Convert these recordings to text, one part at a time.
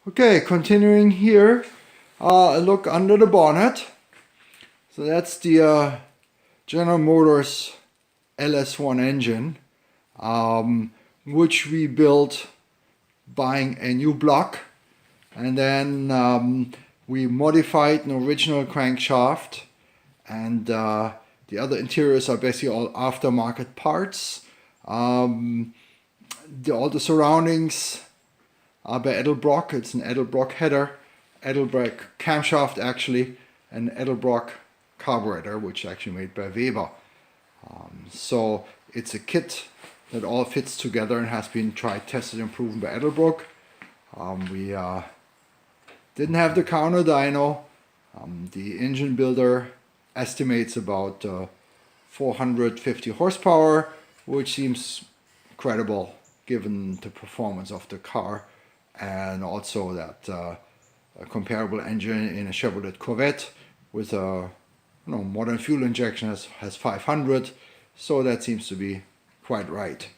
Okay, continuing here, a look under the bonnet. So that's the General Motors LS1 engine, which we built buying a new block, and then we modified an original crankshaft, and the other interiors are basically all aftermarket parts. All the surroundings are by Edelbrock. It's an Edelbrock header, Edelbrock camshaft actually, and Edelbrock carburetor, which is actually made by Weber. So it's a kit that all fits together and has been tried, tested, and proven by Edelbrock. We didn't have the counter dyno. The engine builder estimates about 450 horsepower, which seems credible given the performance of the car, and also that a comparable engine in a Chevrolet Corvette with a modern fuel injection has 500, so that seems to be quite right.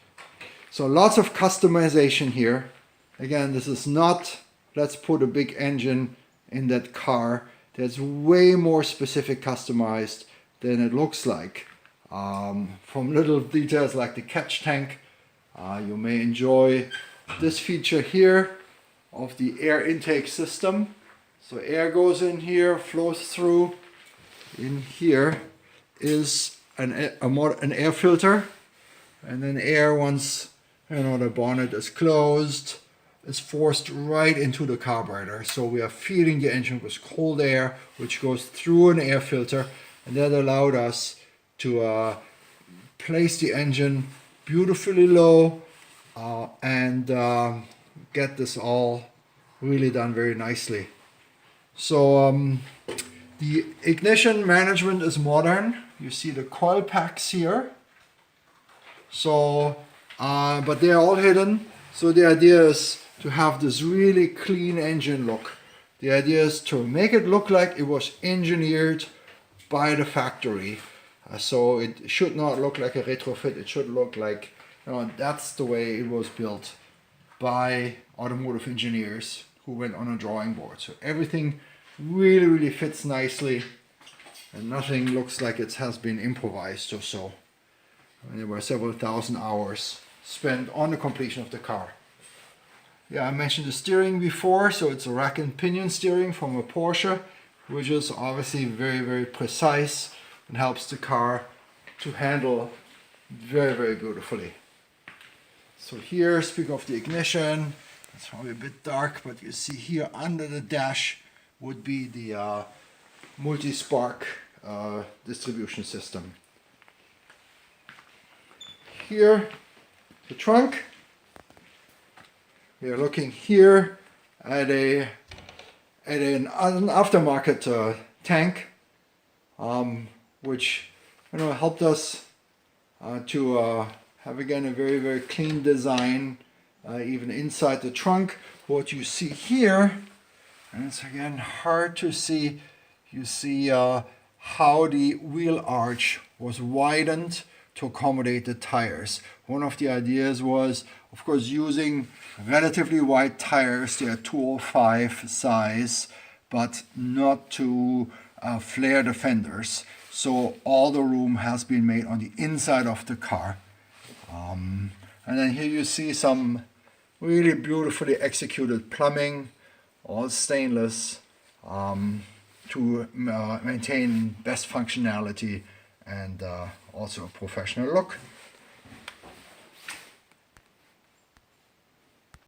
So lots of customization here. Again, this is not let's put a big engine in that car. That's way more specific customized than it looks like. From little details like the catch tank, you may enjoy this feature here of the air intake system. So air goes in here, flows through. In here is an air filter, and then air, once the bonnet is closed, is forced right into the carburetor. So we are feeding the engine with cold air, which goes through an air filter, and that allowed us to place the engine beautifully low and get this all really done very nicely. So the ignition management is modern. You see the coil packs here. So, but they're all hidden. So the idea is to have this really clean engine look. The idea is to make it look like it was engineered by the factory. So it should not look like a retrofit. It should look like, that's the way it was built by automotive engineers who went on a drawing board. So everything really fits nicely, and nothing looks like it has been improvised or so. And there were several thousand hours spent on the completion of the car. Yeah, I mentioned the steering before, so it's a rack and pinion steering from a Porsche, which is obviously very precise and helps the car to handle very beautifully. So here, speak of the ignition, it's probably a bit dark, but you see here under the dash would be the multi-spark distribution system. Here, the trunk. We are looking here at an aftermarket tank, which helped us to have again a very clean design, even inside the trunk. What you see here, and it's again hard to see, you see how the wheel arch was widened to accommodate the tires. One of the ideas was, of course, using relatively wide tires. They are 205 size, but not to flare the fenders. So all the room has been made on the inside of the car. And then here you see some really beautifully executed plumbing, all stainless, to maintain best functionality and also a professional look.